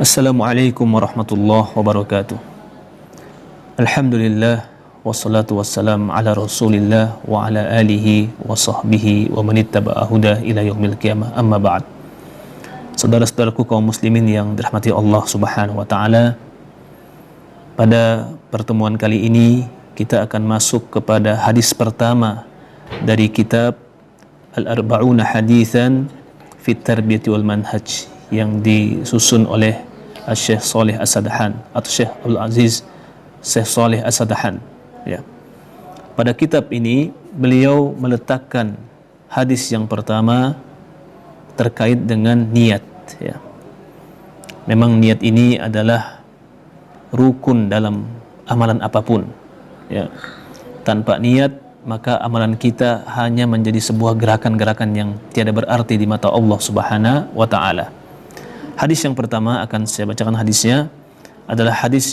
Assalamualaikum warahmatullahi wabarakatuh. Alhamdulillah wassalatu wassalam ala Rasulillah wa ala alihi wa sahbihi wa man ittaba'a huda ila yaumil qiyamah. Amma ba'd. Saudara-saudaraku kaum muslimin yang dirahmati Allah Subhanahu wa taala, pada pertemuan kali ini kita akan masuk kepada hadis pertama dari kitab Al-Arba'una Haditsan fi Tarbiyati wal Manhaj yang disusun oleh Syekh Shalih As-Sadahan atau Syekh Abdul Aziz Syekh Shalih As-Sadahan, ya. Pada kitab ini beliau meletakkan hadis yang pertama terkait dengan niat, ya. Memang niat ini adalah rukun dalam amalan apapun, ya. Tanpa niat maka amalan kita hanya menjadi sebuah gerakan-gerakan yang tiada berarti di mata Allah Subhanahu wa taala. Hadis yang pertama akan saya bacakan hadisnya adalah hadis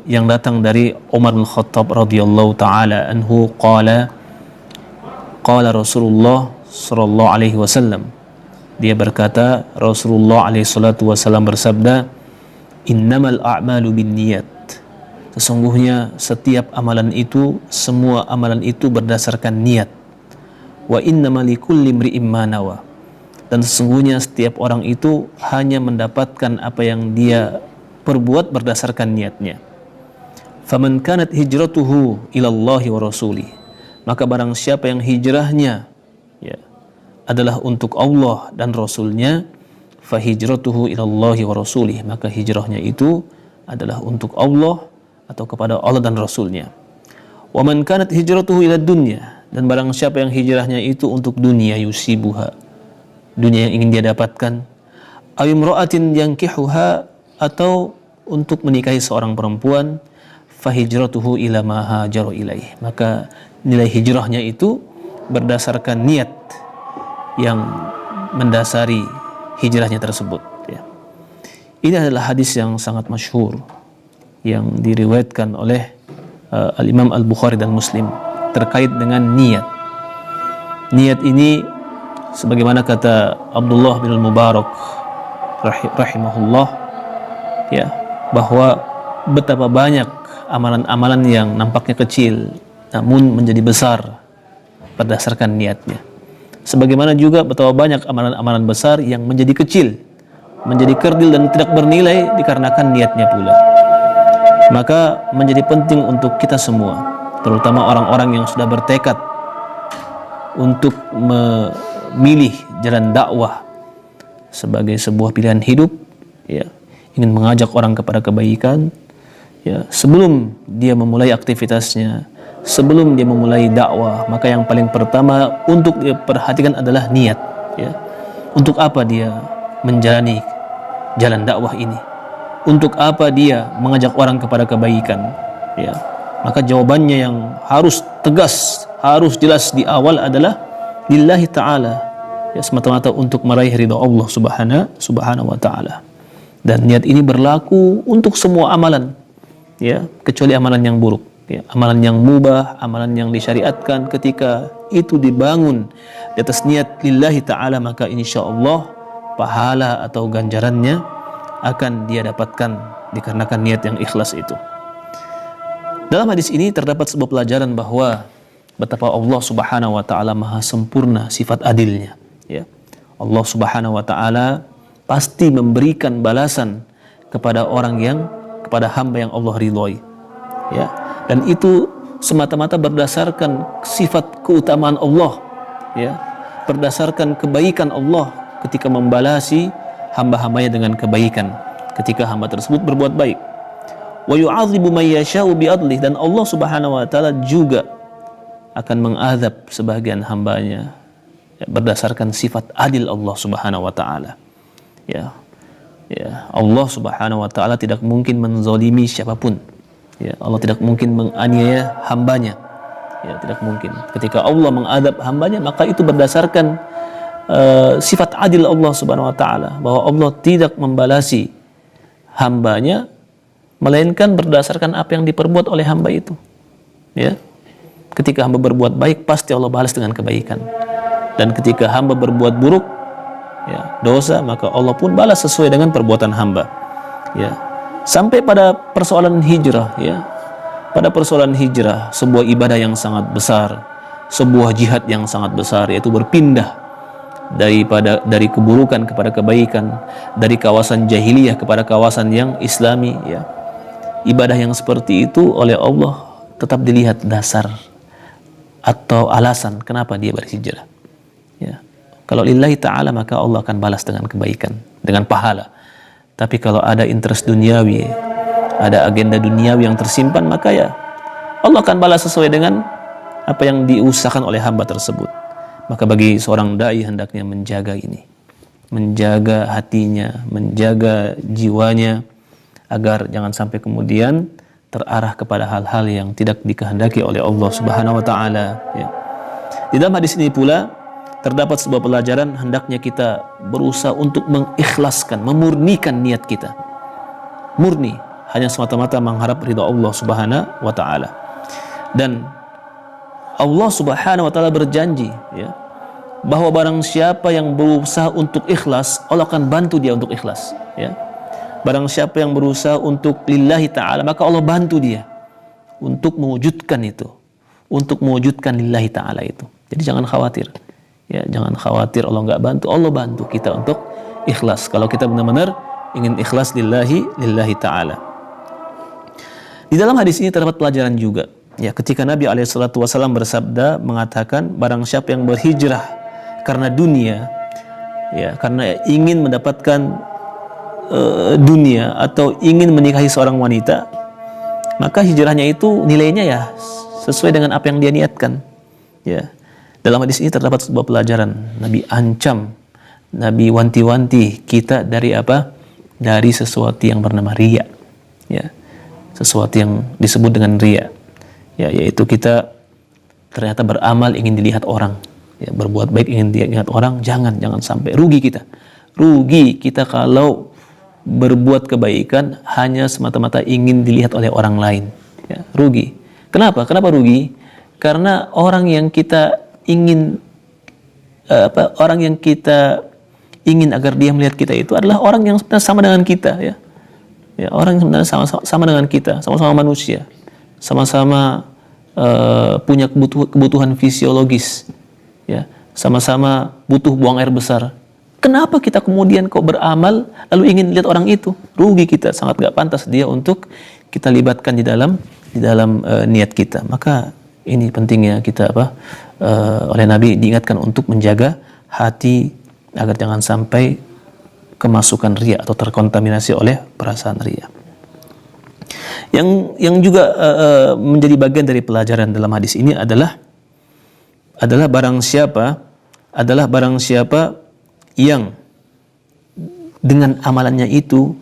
yang datang dari Umar bin Khattab radhiyallahu taala anhu qala Rasulullah sallallahu alaihi wasallam. Dia berkata, Rasulullah alaihi salatu wasallam bersabda, innamal a'malu binniyat. Sesungguhnya setiap amalan itu, semua amalan itu berdasarkan niat. Wa innamal likulli imri'in ma nawa. Dan sesungguhnya setiap orang itu hanya mendapatkan apa yang dia perbuat berdasarkan niatnya. Faman kanat hijratuhu ilallahi wa rasulih. Maka barang siapa yang hijrahnya, ya, adalah untuk Allah dan Rasulnya, fa hijratuhu ilallahi wa rasulih. Maka hijrahnya itu adalah untuk Allah atau kepada Allah dan Rasulnya. Wa man kanat hijratuhu ila dunya. Dan barang siapa yang hijrahnya itu untuk dunia, yusibuha, dunia yang ingin dia dapatkan, aw imra'atin yankihuha, atau untuk menikahi seorang perempuan, fa hijratuhu ila ma hajaru ilaih. Maka nilai hijrahnya itu berdasarkan niat yang mendasari hijrahnya tersebut, ya. Ini adalah hadis yang sangat masyhur yang diriwayatkan oleh Al-Imam Al-Bukhari dan Muslim terkait dengan niat. Niat ini sebagaimana kata Abdullah bin Mubarak rahimahullah, ya, bahwa betapa banyak amalan-amalan yang nampaknya kecil namun menjadi besar berdasarkan niatnya. Sebagaimana juga betapa banyak amalan-amalan besar yang menjadi kecil, menjadi kerdil dan tidak bernilai dikarenakan niatnya pula. Maka menjadi penting untuk kita semua, terutama orang-orang yang sudah bertekad untuk memilih jalan dakwah sebagai sebuah pilihan hidup, ya, ingin mengajak orang kepada kebaikan, ya, sebelum dia memulai aktivitasnya, sebelum dia memulai dakwah, maka yang paling pertama untuk dia perhatikan adalah niat, ya. Untuk apa dia menjalani jalan dakwah ini? Untuk apa dia mengajak orang kepada kebaikan, ya? Maka jawabannya yang harus tegas, harus jelas di awal adalah lillahi ta'ala, ya, semata-mata untuk meraih ridha Allah subhanahu wa ta'ala. Dan niat ini berlaku untuk semua amalan, ya, kecuali amalan yang buruk, ya. Amalan yang mubah, amalan yang disyariatkan, ketika itu dibangun di atas niat lillahi ta'ala, maka insyaallah pahala atau ganjarannya akan dia dapatkan dikarenakan niat yang ikhlas itu. Dalam hadis ini terdapat sebuah pelajaran bahwa betapa Allah Subhanahu wa taala maha sempurna sifat adilnya, ya. Allah Subhanahu wa taala pasti memberikan balasan kepada kepada hamba yang Allah ridhoi, ya. Dan itu semata-mata berdasarkan sifat keutamaan Allah, ya, berdasarkan kebaikan Allah ketika membalasi hamba-hambanya dengan kebaikan ketika hamba tersebut berbuat baik. Wa yu'adzibu may yasha'u bi'adlih. Dan Allah Subhanahu wa taala juga akan mengazab sebagian hambanya, ya, berdasarkan sifat adil Allah Subhanahu wa taala, ya. Ya, Allah Subhanahu wa taala tidak mungkin menzalimi siapapun, ya. Allah tidak mungkin menganiaya hambanya, ya, tidak mungkin. Ketika Allah mengadab hambanya, maka itu berdasarkan sifat adil Allah Subhanahu wa taala, bahwa Allah tidak membalasi hambanya melainkan berdasarkan apa yang diperbuat oleh hamba itu, ya. Ketika hamba berbuat baik, pasti Allah balas dengan kebaikan. Dan ketika hamba berbuat buruk, ya, dosa, maka Allah pun balas sesuai dengan perbuatan hamba. ya. Sampai pada persoalan hijrah, ya. Pada persoalan hijrah, sebuah ibadah yang sangat besar, sebuah jihad yang sangat besar, yaitu berpindah dari keburukan kepada kebaikan, dari kawasan jahiliyah kepada kawasan yang islami, ya. Ibadah yang seperti itu oleh Allah tetap dilihat dasar atau alasan kenapa dia berhijrah, ya. Kalau lillahi ta'ala, maka Allah akan balas dengan kebaikan, dengan pahala. Tapi kalau ada interest duniawi, ada agenda duniawi yang tersimpan, maka ya Allah akan balas sesuai dengan apa yang diusahakan oleh hamba tersebut. Maka bagi seorang dai hendaknya menjaga ini, menjaga hatinya, menjaga jiwanya, agar jangan sampai kemudian terarah kepada hal-hal yang tidak dikehendaki oleh Allah Subhanahu wa taala, ya. Di dalam hadis ini pula terdapat sebuah pelajaran, hendaknya kita berusaha untuk mengikhlaskan, memurnikan niat kita. Murni, hanya semata-mata mengharap ridha Allah Subhanahu wa taala. Dan Allah Subhanahu wa taala berjanji, ya, bahwa barang siapa yang berusaha untuk ikhlas, Allah akan bantu dia untuk ikhlas, ya. Barang siapa yang berusaha untuk lillahi ta'ala, maka Allah bantu dia untuk mewujudkan itu, untuk mewujudkan lillahi ta'ala itu. Jadi jangan khawatir, ya, jangan khawatir Allah nggak bantu. Allah bantu kita untuk ikhlas kalau kita benar-benar ingin ikhlas lillahi ta'ala. Di dalam hadis ini terdapat pelajaran juga, ya, ketika Nabi SAW bersabda, mengatakan barang siapa yang berhijrah karena dunia, ya, karena ingin mendapatkan dunia atau ingin menikahi seorang wanita, maka hijrahnya itu nilainya ya sesuai dengan apa yang dia niatkan, ya. Dalam hadis ini terdapat sebuah pelajaran. Nabi ancam, Nabi wanti-wanti kita dari apa? Dari sesuatu yang bernama riya, ya. Sesuatu yang disebut dengan riya, ya, yaitu kita ternyata beramal ingin dilihat orang, ya, berbuat baik ingin dilihat orang. Jangan sampai rugi kita kalau berbuat kebaikan hanya semata-mata ingin dilihat oleh orang lain, ya, rugi. Kenapa rugi? Karena orang yang kita ingin agar dia melihat kita itu adalah orang yang sama dengan kita, ya. Ya, orang yang sama dengan kita, sama-sama manusia, sama-sama punya kebutuhan fisiologis, ya, sama-sama butuh buang air besar. Kenapa kita kemudian kok beramal lalu ingin lihat orang itu? Rugi kita, sangat gak pantas dia untuk kita libatkan di dalam niat kita. Maka ini pentingnya kita oleh Nabi diingatkan untuk menjaga hati agar jangan sampai kemasukan riya atau terkontaminasi oleh perasaan riya. Yang juga menjadi bagian dari pelajaran dalam hadis ini adalah barang siapa yang dengan amalannya itu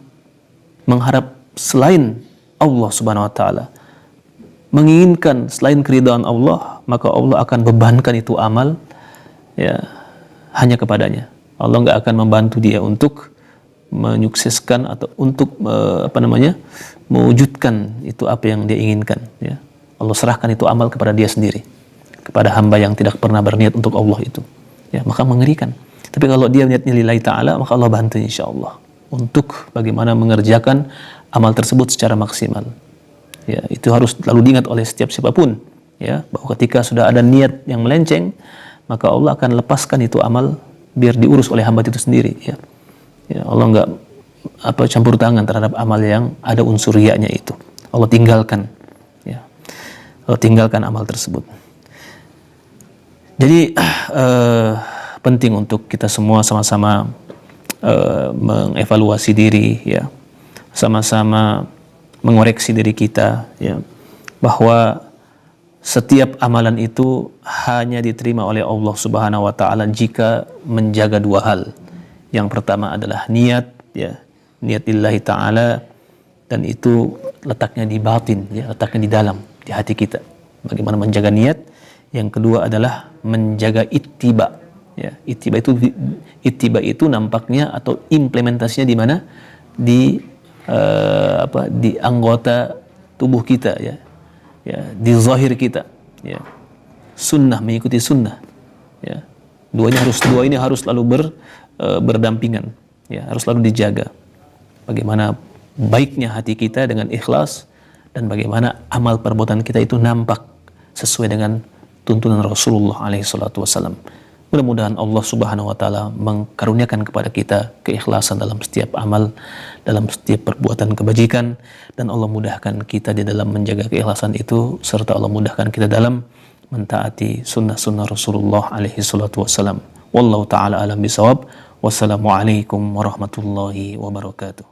mengharap selain Allah Subhanahu wa taala, menginginkan selain keridhaan Allah, maka Allah akan bebankan itu amal, ya, hanya kepadanya. Allah nggak akan membantu dia untuk menyukseskan atau untuk mewujudkan itu apa yang dia inginkan, ya. Allah serahkan itu amal kepada dia sendiri, kepada hamba yang tidak pernah berniat untuk Allah itu, ya. Maka mengerikan. Tapi kalau dia niatnya lillahi ta'ala, maka Allah bantu insyaallah untuk bagaimana mengerjakan amal tersebut secara maksimal, ya. Itu harus lalu diingat oleh setiap siapapun, ya, bahwa ketika sudah ada niat yang melenceng, maka Allah akan lepaskan itu amal biar diurus oleh hamba itu sendiri, ya. Ya, Allah nggak campur tangan terhadap amal yang ada unsur riyanya itu. Allah tinggalkan, ya. Allah tinggalkan amal tersebut. Jadi penting untuk kita semua sama-sama mengevaluasi diri, ya, sama-sama mengoreksi diri kita, ya, bahwa setiap amalan itu hanya diterima oleh Allah Subhanahu wa taala jika menjaga dua hal. Yang pertama adalah niat, ya, niat lillahi ta'ala, dan itu letaknya di batin, ya, letaknya di dalam, di hati kita. Bagaimana menjaga niat? Yang kedua adalah menjaga ittiba, ya. Ittiba itu nampaknya atau implementasinya di mana? Di anggota tubuh kita, ya. Ya, di zahir kita, ya. Sunnah, mengikuti sunnah, ya. Dua ini harus selalu berdampingan, ya, harus selalu dijaga. Bagaimana baiknya hati kita dengan ikhlas, dan bagaimana amal perbuatan kita itu nampak sesuai dengan tuntunan Rasulullah SAW. Mudah-mudahan Allah Subhanahu wa Ta'ala mengkaruniakan kepada kita keikhlasan dalam setiap amal, dalam setiap perbuatan kebajikan, dan Allah mudahkan kita di dalam menjaga keikhlasan itu, serta Allah mudahkan kita dalam mentaati sunnah-sunnah Rasulullah SAW. Wallahu ta'ala alam bisawab. Wassalamualaikum warahmatullahi wabarakatuh.